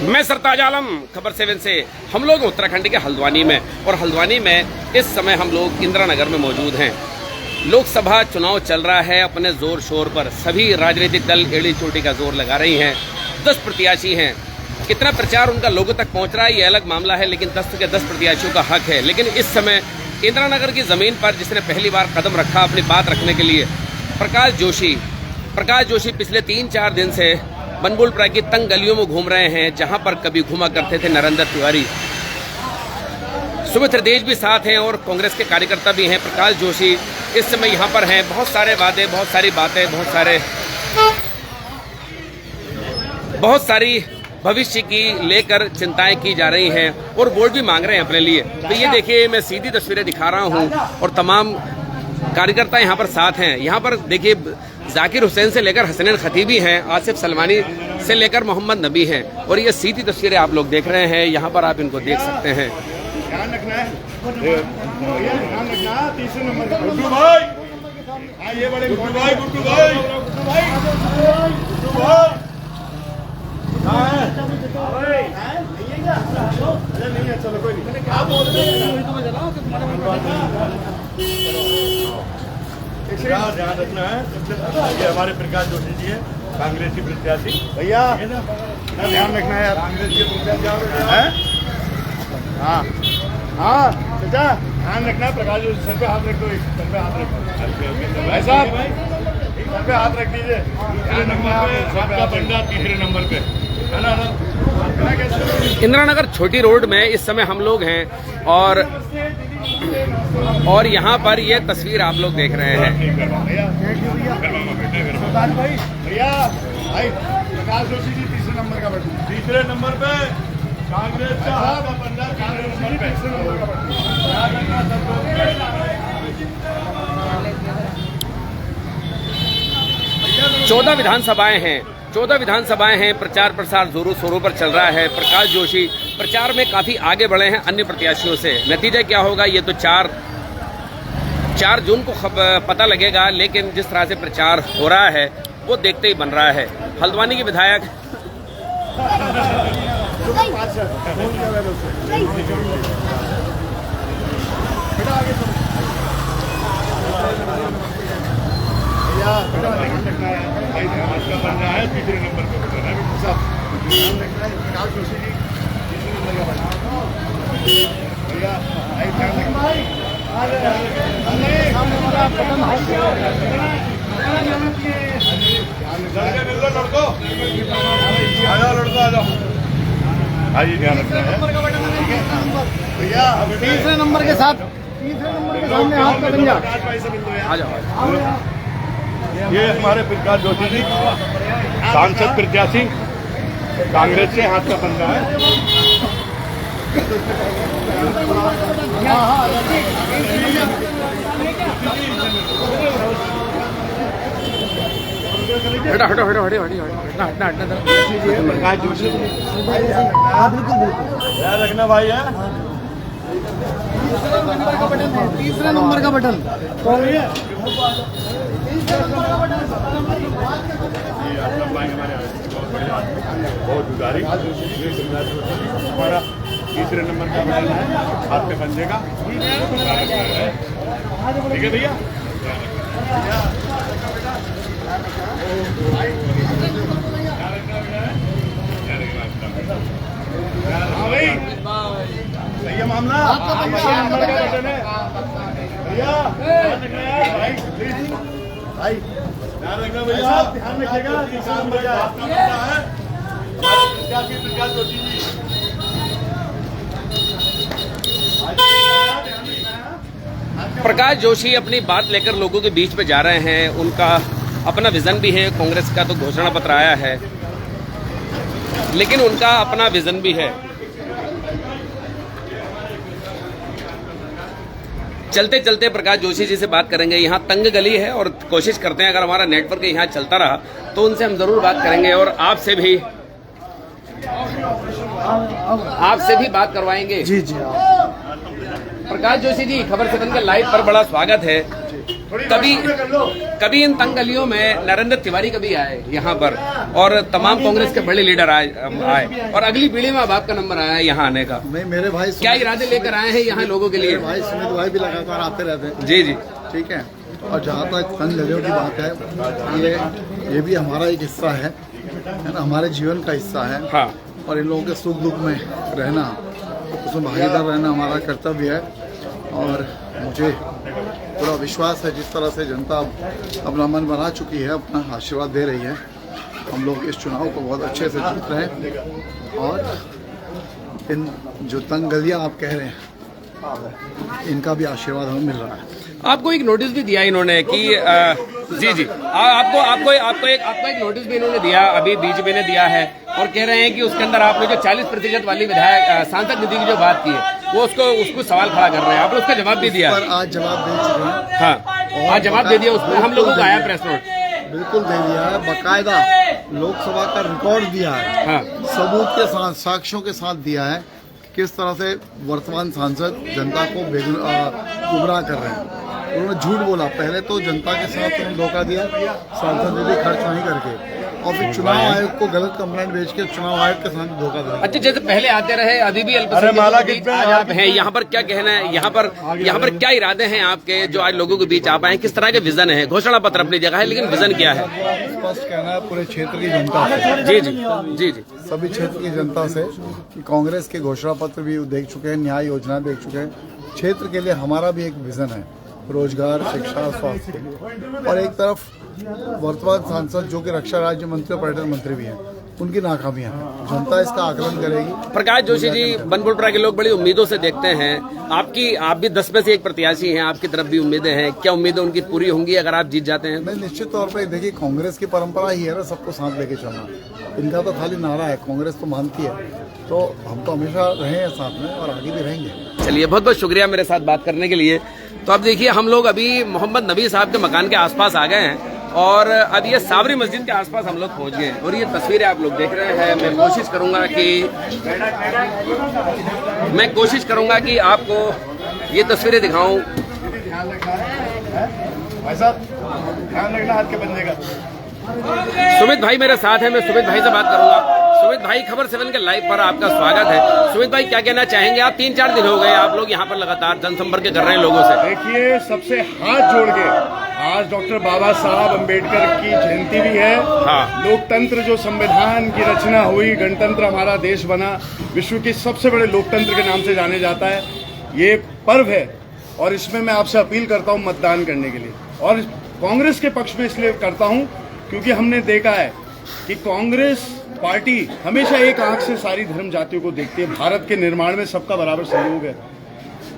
मैं सरताज आलम, खबर 7 से। हम लोग उत्तराखंड के हल्द्वानी में, और हल्द्वानी में इस समय हम लोग इंदिरा नगर में मौजूद हैं। लोकसभा चुनाव चल रहा है अपने जोर शोर पर। सभी राजनीतिक दल एड़ी चोटी का जोर लगा रही हैं। 10 प्रत्याशी हैं। कितना प्रचार उनका लोगों तक पहुंच रहा है ये अलग मामला है, लेकिन 10 के 10 प्रत्याशियों का हक है। लेकिन इस समय इंदिरा नगर की जमीन पर जिसने पहली बार कदम रखा अपनी बात रखने के लिए, प्रकाश जोशी पिछले 3-4 दिन से बनबुलपुरा की तंग गलियों में घूम रहे हैं, जहां पर कभी घुमा करते थे नरेंद्र तिवारी। सुमित्र देश भी साथ हैं और कांग्रेस के कार्यकर्ता भी हैं। प्रकाश जोशी इस समय यहां पर हैं। बहुत सारे वादे, बहुत सारी बातें, बहुत सारी भविष्य की लेकर चिंताएं की जा रही हैं और वोट भी मांग रहे हैं अपने लिए। तो ये देखिए, मैं सीधी तस्वीरें दिखा रहा हूं और तमाम कार्यकर्ता यहाँ पर साथ हैं। यहाँ पर देखिए, जाकिर हुसैन से लेकर हसनैन खतीबी हैं, आसिफ सलमानी से लेकर मोहम्मद नबी हैं, और ये सीधी तस्वीरें आप लोग देख रहे हैं। यहाँ पर आप इनको देख सकते हैं। ध्यान रखना है, ध्यान रखना। तीसरे नंबर का गुड्डू भाई, ये बड़े गुड्डू भाई नहीं है, चलो कोई नहीं। आप बोल रहे ध्यान रखना है। ये हमारे प्रकाश जोशी जी है, कांग्रेसी प्रत्याशी। भैया ध्यान रखना है, कांग्रेस के प्रत्याशी है। हाँ हाँ चाचा, ध्यान रखना। प्रकाश जोशी सर पे हाथ रख दो, सर पे हाथ रखो भाई साहब, सर पे हाथ रख दीजिए। तीसरे नंबर पे है ना। इंदिरा नगर छोटी रोड में इस समय हम लोग हैं और यहाँ पर ये तस्वीर आप लोग देख रहे हैं। भैया भाई, प्रकाश जोशी जी तीसरे नंबर का बटन, तीसरे नंबर पे कांग्रेस का बंदा, कांग्रेस नंबर पे तीसरे नंबर का बटन। 14 विधानसभाएं हैं। प्रचार प्रसार जोरों शोरों पर चल रहा है। प्रकाश जोशी प्रचार में काफी आगे बढ़े हैं अन्य प्रत्याशियों से। नतीजा क्या होगा ये तो 4 जून को पता लगेगा, लेकिन जिस तरह से प्रचार हो रहा है वो देखते ही बन रहा है। हल्द्वानी के विधायक है तीसरे नंबर पे प्रकाश जोशी जी तीसरे नंबर का भैया ध्यान रखना है भैया। तीसरे नंबर के साथ, तीसरे नंबर के सामने हाथ का पंजा आ जाओ। ये हमारे प्रकाश जोशी जी, सांसद प्रत्याशी, कांग्रेस से हाथ का पंजा है। प्रकाश जोशी याद रखना भाई है। तीसरे नंबर का बटन बहुत गुजारिश, हमारा तीसरे नंबर का बटन है, हाथ पे पंजे का। ठीक है भैया। हाँ भाई, सही है मामला। तीसरे नंबर का बटन है भैया, ध्यान रखना है भाई, प्लीज भाई, ध्यान रखना भैया, ध्यान रखिएगा। तीसरे नंबर का है प्रकाश जोशी जी। प्रकाश जोशी अपनी बात लेकर लोगों के बीच में जा रहे हैं। उनका अपना विजन भी है। कांग्रेस का तो घोषणा पत्र आया है, लेकिन उनका अपना विजन भी है। चलते चलते प्रकाश जोशी जी से बात करेंगे। यहाँ तंग गली है और कोशिश करते हैं, अगर हमारा नेटवर्क यहाँ चलता रहा तो उनसे हम जरूर बात करेंगे और आपसे भी बात करवाएंगे। जी। प्रकाश जोशी जी, खबर 7 के लाइव पर बड़ा स्वागत है। कभी इन तंग गलियों में नरेंद्र तिवारी कभी आए यहाँ पर, और तमाम कांग्रेस के बड़े लीडर आए, और अगली पीढ़ी में अब आपका नंबर आया है यहाँ आने का। नहीं, मेरे भाई क्या इरादे लेकर आए हैं यहाँ लोगों के लिए? भाई सुमित भाई भी लगातार आते रहते हैं। जी जी, ठीक है। और जहाँ तक तंग गलियों की बात है, ये भी हमारा एक हिस्सा है ना, हमारे जीवन का हिस्सा है। हाँ। और इन लोगों के सुख दुख में रहना, उसमें भागीदार रहना हमारा कर्तव्य है। और मुझे पूरा विश्वास है जिस तरह से जनता अपना मन बना चुकी है, अपना आशीर्वाद दे रही है, हम लोग इस चुनाव को बहुत अच्छे से जीत रहे हैं। और इन जो तंग गलियाँ आप कह रहे हैं, इनका भी आशीर्वाद हमें मिल रहा है। आपको एक नोटिस भी दिया इन्होंने कि जी जी, आपको एक नोटिस भी इन्होंने दिया, अभी बीजेपी ने दिया है, और कह रहे हैं कि उसके अंदर आपने जो 40% वाली विधायक सांसद निधि की जो बात की है, वो उसको सवाल खड़ा कर रहे हैं। आपने उसका जवाब भी दिया? पर आज जवाब दे चुके हैं। हाँ, आज जवाब दे दिया उसमें, हम लोगों को आया प्रेस नोट। बिल्कुल दे दिया है, बाकायदा लोकसभा का रिकॉर्ड दिया है। हाँ। सबूत के साथ, साक्ष्यों के साथ दिया है किस तरह से वर्तमान सांसद जनता को गुमराह कर रहे हैं। उन्होंने झूठ बोला, पहले तो जनता के साथ उन्होंने धोखा दिया सांसद निधि खर्च नहीं करके, और फिर चुनाव आयोग को गलत कंप्लेंट भेज के चुनाव आयोग के साथ धोखा दिया। अच्छा, जैसे पहले आते रहे, अभी भी अल्पसंख्यक आज आप हैं यहाँ पर, क्या कहना है यहाँ पर क्या इरादे हैं आपके जो आज लोगों के बीच आप आए? किस तरह के विजन है? घोषणा पत्र अपनी जगह है, लेकिन विजन क्या है? स्पष्ट कहना है पूरे क्षेत्र की जनता से, जी जी जी जी, सभी क्षेत्र की जनता से कि कांग्रेस के घोषणा पत्र भी देख चुके हैं, न्याय योजना देख चुके हैं। क्षेत्र के लिए हमारा भी एक विजन है, रोजगार, शिक्षा, स्वास्थ्य के लिए। और एक तरफ वर्तमान सांसद जो कि रक्षा राज्य मंत्री और पर्यटन मंत्री भी हैं, उनकी नाकामियां हैं, जनता इसका आकलन करेगी। प्रकाश जोशी जी, बनपुरा के लोग बड़ी उम्मीदों से देखते हैं आप भी 10 में से एक प्रत्याशी हैं, आपकी तरफ भी उम्मीदें हैं, क्या उम्मीदें उनकी पूरी होंगी अगर आप जीत जाते हैं? नहीं, निश्चित तौर पर देखिए, कांग्रेस की परंपरा ही है ना सबको साथ लेके चलना। इनका तो खाली नारा है, कांग्रेस तो मानती है, तो हम तो हमेशा रहे हैं साथ में और आगे भी रहेंगे। चलिए, बहुत बहुत शुक्रिया मेरे साथ बात करने के लिए। तो अब देखिए, हम लोग अभी मोहम्मद नबी साहब के मकान के आसपास आ गए हैं, और अब ये साबरी मस्जिद के आसपास हम लोग पहुंच गए, और ये तस्वीरें आप लोग देख रहे हैं। मैं कोशिश करूंगा कि आपको ये तस्वीरें दिखाऊं। भाई साहब, ध्यान रखना हाथ के बंदे का। सुमित भाई मेरे साथ है, मैं सुमित भाई से बात करूंगा। सुमित भाई, खबर 7 के लाइव पर आपका स्वागत है। सुमित भाई, क्या कहना चाहेंगे आप? 3-4 दिन हो गए आप लोग यहाँ पर लगातार जनसंपर्क कर रहे हैं लोगों से। देखिए, सबसे हाथ जोड़ के, आज डॉक्टर बाबा साहब अम्बेडकर की जयंती भी है। हाँ। लोकतंत्र, जो संविधान की रचना हुई, गणतंत्र हमारा देश बना, विश्व के सबसे बड़े लोकतंत्र के नाम से जाने जाता है। ये एक पर्व है, और इसमें मैं आपसे अपील करता हूँ मतदान करने के लिए, और कांग्रेस के पक्ष में इसलिए करता हूँ क्योंकि हमने देखा है कि कांग्रेस पार्टी हमेशा एक आंख से सारी धर्म जातियों को देखती है। भारत के निर्माण में सबका बराबर सहयोग है।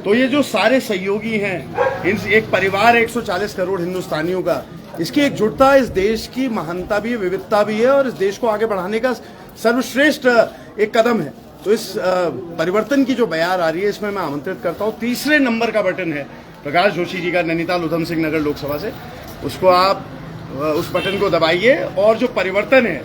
तो ये जो सारे सहयोगी हैं, इन एक परिवार 140 करोड़ हिंदुस्तानियों का, इसकी एकजुटता इस देश की महानता भी है, विविधता भी है, और इस देश को आगे बढ़ाने का सर्वश्रेष्ठ एक कदम है। तो इस परिवर्तन की जो बयार आ रही है, इसमें मैं आमंत्रित करता हूँ। 3रे नंबर का बटन है प्रकाश जोशी जी का, नैनीताल उधम सिंह नगर लोकसभा से, उसको आप उस बटन को दबाइए, और जो परिवर्तन है,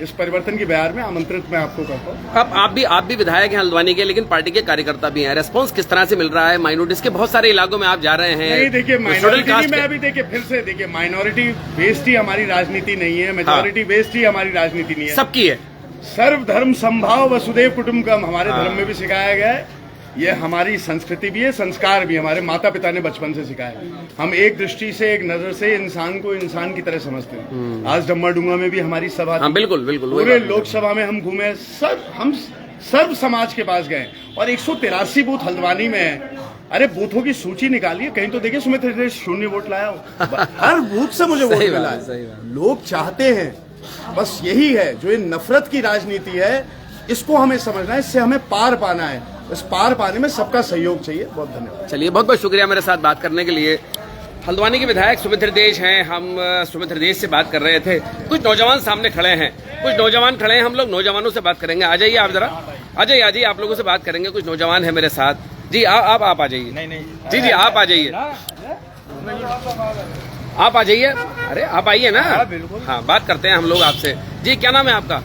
इस परिवर्तन की बयार में आमंत्रित मैं आपको करता हूँ। आप भी विधायक हैं हल्द्वानी के, लेकिन पार्टी के कार्यकर्ता भी हैं। रेस्पॉन्स किस तरह से मिल रहा है? माइनॉरिटीज के बहुत सारे इलाकों में आप जा रहे हैं। नहीं, देखिए, माइनॉरिटी में अभी देखिए, फिर से देखिए, माइनॉरिटी बेस्ड ही हमारी राजनीति नहीं है, मेजॉरिटी बेस्ड ही हमारी राजनीति नहीं है, सबकी है। सर्वधर्म समभाव वसुदेव कुटुंबकम हमारे धर्म में भी सिखाया गया है। ये हमारी संस्कृति भी है, संस्कार भी, हमारे माता पिता ने बचपन से सिखाया। हम एक दृष्टि से, एक नजर से इंसान को इंसान की तरह समझते हैं। आज डम्मा में भी हमारी सभा थी। बिल्कुल बिल्कुल, पूरे लोकसभा में हम घूमे, हम सर्व समाज के पास गए, और 183 बूथ हल्द्वानी में है। अरे, बूथों की सूची निकालिए, कहीं तो देखिए सुमित हृदय 0 वोट लाया हो। हर बूथ से मुझे वोट मिला है। लोग चाहते हैं, बस यही है, जो ये नफरत की राजनीति है, इसको हमें समझना है, इससे हमें पार पाना है। इस पार पाने में सबका सहयोग चाहिए। बहुत धन्यवाद। चलिए, बहुत बहुत शुक्रिया मेरे साथ बात करने के लिए। हल्द्वानी के विधायक सुमित हृदय हैं, हम सुमित हृदय से बात कर रहे थे। कुछ नौजवान सामने खड़े हैं, हम लोग नौजवानों से बात करेंगे। आ जाइए आप जरा, आ जाइए, आप लोगों से बात करेंगे। कुछ नौजवान है मेरे साथ। जी, आप आ जाइए। नहीं, जी, आप आ जाइए, आप आ जाइए। अरे, आप आइए ना। हाँ, बात करते हैं हम लोग आपसे। जी, क्या नाम है आपका?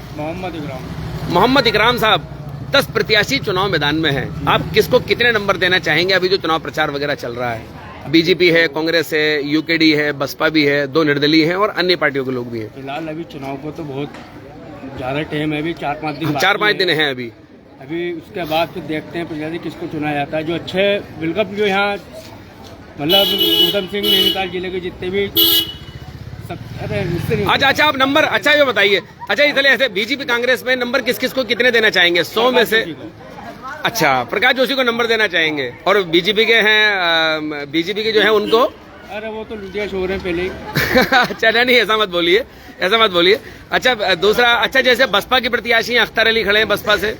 मोहम्मद इकराम साहब, 10 प्रत्याशी चुनाव मैदान में हैं। आप किसको कितने नंबर देना चाहेंगे अभी जो चुनाव प्रचार वगैरह चल रहा है? बीजेपी है, कांग्रेस है, यूकेडी है, बसपा भी है, 2 निर्दलीय हैं और अन्य पार्टियों के लोग भी हैं। फिलहाल अभी चुनाव को तो बहुत ज्यादा टाइम है, अभी 4-5 दिन 4-5 दिन हैं अभी उसके बाद फिर देखते हैं प्रत्याशी किसको चुना जाता है। जो अच्छे बिल्कुल जो यहाँ मतलब उधम सिंह नैनीताल जिले के जितने भी अच्छा आप नंबर अच्छा ये बताइए। अच्छा इसलिए ऐसे बीजेपी कांग्रेस में नंबर किस किस को कितने देना चाहेंगे 100 में से? अच्छा प्रकाश जोशी को नंबर देना चाहेंगे। और बीजेपी के हैं, बीजेपी के जो है उनको? अरे वो तो लुधिया छोड़ रहे हैं पहले ही। अच्छा नहीं ऐसा मत बोलिए, ऐसा मत बोलिए। अच्छा दूसरा, अच्छा जैसे बसपा के प्रत्याशी अख्तर अली खड़े हैं बसपा से,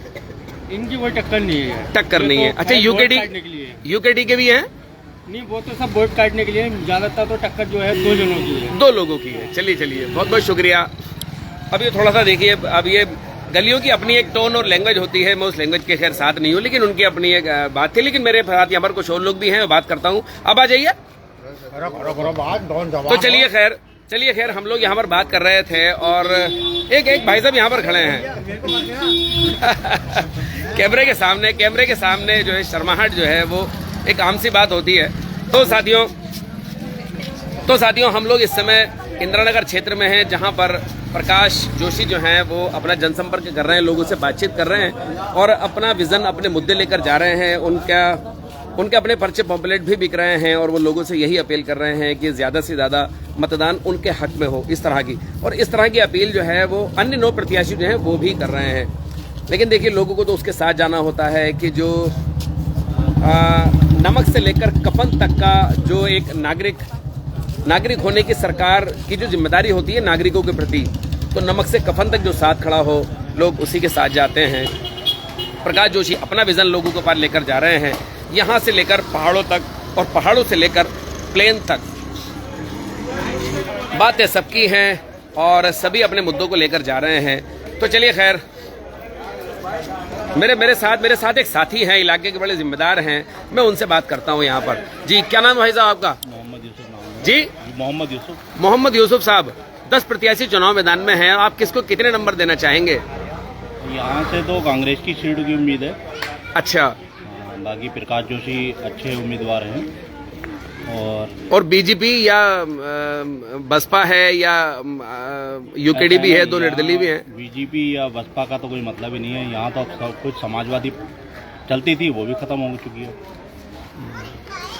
इनकी कोई टक्कर नहीं है। टक्कर नहीं है। अच्छा यूकेडी के भी हैं? नहीं वो तो सब वोट काटने के लिए, ज्यादातर तो टक्कर जो है 2 जनों की है, 2 लोगों की है। चलिए बहुत बहुत शुक्रिया। अब ये थोड़ा सा देखिए, अब ये गलियों की अपनी एक टोन और लैंग्वेज होती है। मैं उस लैंग्वेज के खैर साथ नहीं हूँ, लेकिन उनकी अपनी एक बात थी। लेकिन मेरे साथ यहाँ पर कुछ और लोग भी हैं, बात करता हूँ। अब आ जाइए। तो चलिए खैर हम लोग यहाँ पर बात कर रहे थे और एक भाई साहब यहाँ पर खड़े हैं कैमरे के सामने जो है शर्माहट जो है वो एक आम सी बात होती है। तो साथियों हम लोग इस समय इंदिरानगर क्षेत्र में हैं, जहाँ पर प्रकाश जोशी जो हैं वो अपना जनसंपर्क कर रहे हैं, लोगों से बातचीत कर रहे हैं और अपना विजन, अपने मुद्दे लेकर जा रहे हैं। उनके अपने पर्चे पॉपुलेट भी बिक रहे हैं और वो लोगों से यही अपील कर रहे हैं कि ज़्यादा से ज़्यादा मतदान उनके हक में हो, इस तरह की। और इस तरह की अपील जो है वो अन्य 9 प्रत्याशी जो हैं वो भी कर रहे हैं। लेकिन देखिए लोगों को तो उसके साथ जाना होता है कि जो नमक से लेकर कफन तक का जो एक नागरिक होने की सरकार की जो जिम्मेदारी होती है नागरिकों के प्रति, तो नमक से कफन तक जो साथ खड़ा हो लोग उसी के साथ जाते हैं। प्रकाश जोशी अपना विजन लोगों के पास लेकर जा रहे हैं, यहाँ से लेकर पहाड़ों तक और पहाड़ों से लेकर प्लेन तक। बातें सबकी हैं और सभी अपने मुद्दों को लेकर जा रहे हैं। तो चलिए खैर, मेरे साथ एक साथी हैं, इलाके के बड़े जिम्मेदार हैं, मैं उनसे बात करता हूं यहाँ पर। जी क्या नाम है भाई साहब आपका? मोहम्मद यूसुफ। जी मोहम्मद यूसुफ साहब, 10 प्रत्याशी चुनाव मैदान में हैं, आप किसको कितने नंबर देना चाहेंगे? यहाँ से तो कांग्रेस की सीट की उम्मीद है। अच्छा, बाकी प्रकाश जोशी अच्छे उम्मीदवार हैं और बीजेपी या बसपा है या यूकेडी भी है, 2 निर्दलीय भी हैं। बीजेपी या बसपा का तो कोई मतलब ही नहीं है। यहाँ तो सब कुछ समाजवादी चलती थी, वो भी खत्म हो चुकी है।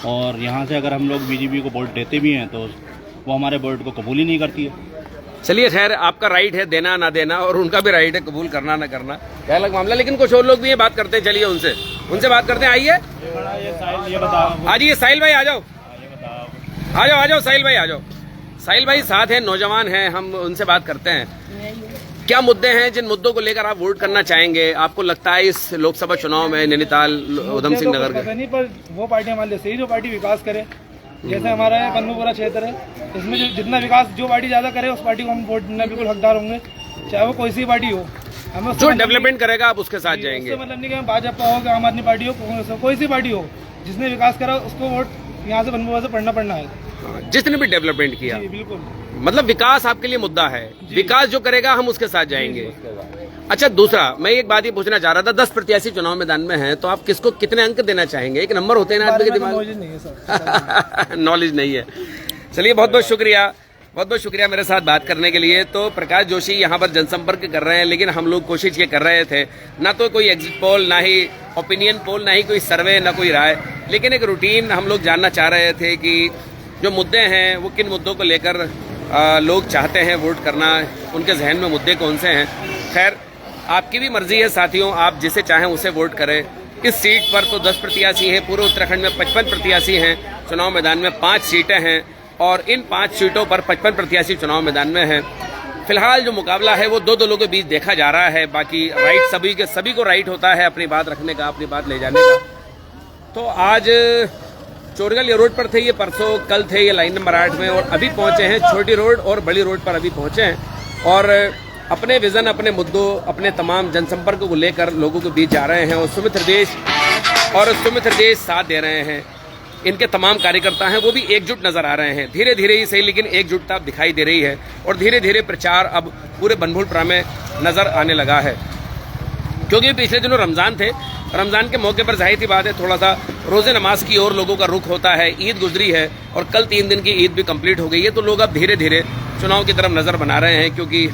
और यहाँ से अगर हम लोग बीजेपी को वोट देते भी हैं तो वो हमारे वोट को कबूल ही नहीं करती है। चलिए खैर, आपका राइट है देना ना देना और उनका भी राइट है कबूल करना ना करना, क्या अलग मामला। लेकिन कुछ और लोग भी हैं, बात करते हैं। चलिए उनसे बात करते हैं। आइए आइए साहिल भाई, आ जाओ साहिल भाई, आ जाओ। साहिल भाई साथ हैं, नौजवान हैं, हम उनसे बात करते हैं। क्या मुद्दे हैं जिन मुद्दों को लेकर आप वोट करना चाहेंगे? आपको लगता है इस लोकसभा चुनाव में नैनीताल उधम सिंह नगर के? नहीं, पर वो पार्टी हमारे लिए सही जो पार्टी विकास करे। जैसे हमारा कन्नूपुरा क्षेत्र है, इसमें जो जितना विकास जो पार्टी ज्यादा करे उस पार्टी को हम वोट देना बिल्कुल हकदार होंगे, चाहे वो कोई सी पार्टी हो। हमें जो डेवलपमेंट करेगा आप उसके साथ जाएंगे। मतलब नहीं कि भाजपा हो, आम आदमी पार्टी हो, कांग्रेस हो, कोई सी पार्टी हो, जिसने विकास करा उसको वोट यहाँ से बनबुआ से पढ़ना है। जिसने भी डेवलपमेंट किया, बिल्कुल, मतलब विकास आपके लिए मुद्दा है। विकास जो करेगा हम उसके साथ जाएंगे। अच्छा, दूसरा मैं एक बात ये पूछना चाह रहा था, 10 प्रत्याशी चुनाव मैदान में हैं, तो आप किसको कितने अंक देना चाहेंगे? एक नंबर होते हैं ना आदमी के दिमाग में, नॉलेज नहीं है। चलिए बहुत बहुत शुक्रिया मेरे साथ बात करने के लिए। तो प्रकाश जोशी यहाँ पर जनसंपर्क कर रहे हैं, लेकिन हम लोग कोशिश ये कर रहे थे, ना तो कोई एग्जिट पोल, ना ही ओपिनियन पोल, ना ही कोई सर्वे, ना कोई राय, लेकिन एक रूटीन हम लोग जानना चाह रहे थे कि जो मुद्दे हैं वो किन मुद्दों को लेकर लोग चाहते हैं वोट करना, उनके जहन में मुद्दे कौन से हैं। खैर, आपकी भी मर्जी है साथियों, आप जिसे चाहें उसे वोट करें। इस सीट पर तो 10 प्रत्याशी हैं, पूरे उत्तराखंड में 55 प्रत्याशी हैं, चुनाव मैदान में 5 सीटें हैं और इन 5 सीटों पर 55 प्रत्याशी चुनाव मैदान में हैं। फिलहाल जो मुकाबला है वो 2 दलों के बीच देखा जा रहा है। बाकी राइट सभी को राइट होता है अपनी बात रखने का, अपनी बात ले जाने का। तो आज चोरगल रोड पर थे ये, परसों कल थे ये लाइन नंबर 8 में, और अभी पहुंचे हैं छोटी रोड और बड़ी रोड पर अभी पहुंचे हैं और अपने विजन, अपने मुद्दों, अपने तमाम जनसंपर्क को लेकर लोगों के बीच जा रहे हैं। और सुमित्र देश साथ दे रहे हैं। इनके तमाम कार्यकर्ता हैं वो भी एकजुट नजर आ रहे हैं, धीरे धीरे ही सही, लेकिन एकजुटता अब दिखाई दे रही है और धीरे धीरे प्रचार अब पूरे बनभूलपुरा में नजर आने लगा है। क्योंकि पिछले दिनों रमज़ान थे, रमज़ान के मौके पर जाहिर सी बात है थोड़ा सा रोज़े नमाज की ओर लोगों का रुख होता है। ईद गुजरी है और कल 3 दिन की ईद भी कंप्लीट हो गई है, तो लोग अब धीरे धीरे चुनाव की तरफ नज़र बना रहे हैं, क्योंकि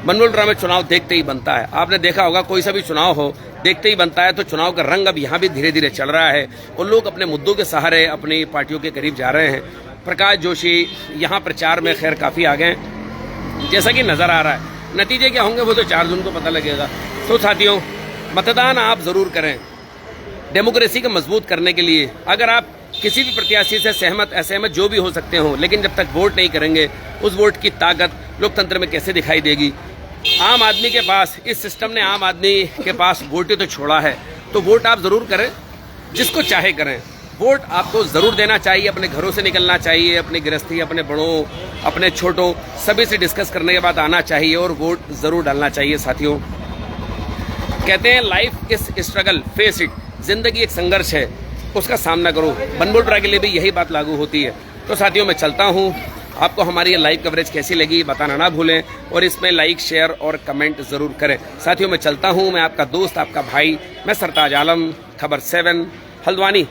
बनमुलपुरा में चुनाव देखते ही बनता है। आपने देखा होगा कोई सा भी चुनाव हो देखते ही बनता है, तो चुनाव का रंग अब यहाँ भी धीरे धीरे चल रहा है और लोग अपने मुद्दों के सहारे अपनी पार्टियों के करीब जा रहे हैं। प्रकाश जोशी यहाँ प्रचार में खैर काफ़ी आ गए जैसा कि नज़र आ रहा है। नतीजे क्या होंगे वो तो 4 जून को पता लगेगा। तो साथियों, मतदान आप ज़रूर करें डेमोक्रेसी को मजबूत करने के लिए। अगर आप किसी भी प्रत्याशी से सहमत असहमत जो भी हो सकते हो, लेकिन जब तक वोट नहीं करेंगे उस वोट की ताकत लोकतंत्र में कैसे दिखाई देगी। आम आदमी के पास, इस सिस्टम ने आम आदमी के पास वोट ही तो छोड़ा है, तो वोट आप ज़रूर करें, जिसको चाहे करें। वोट आपको ज़रूर देना चाहिए, अपने घरों से निकलना चाहिए, अपनी गृहस्थी, अपने बड़ों, अपने छोटों सभी से डिस्कस करने के बाद आना चाहिए और वोट ज़रूर डालना चाहिए। साथियों, कहते हैं life is struggle, face it, जिंदगी एक संघर्ष है, उसका सामना करो। बनमुलपुरा के लिए भी यही बात लागू होती है। तो साथियों, मैं चलता हूँ। आपको हमारी ये लाइव कवरेज कैसी लगी बताना ना भूलें और इसमें लाइक, शेयर और कमेंट ज़रूर करें। साथियों, मैं चलता हूँ। मैं आपका दोस्त, आपका भाई, मैं सरताज आलम, खबर 7 हल्द्वानी।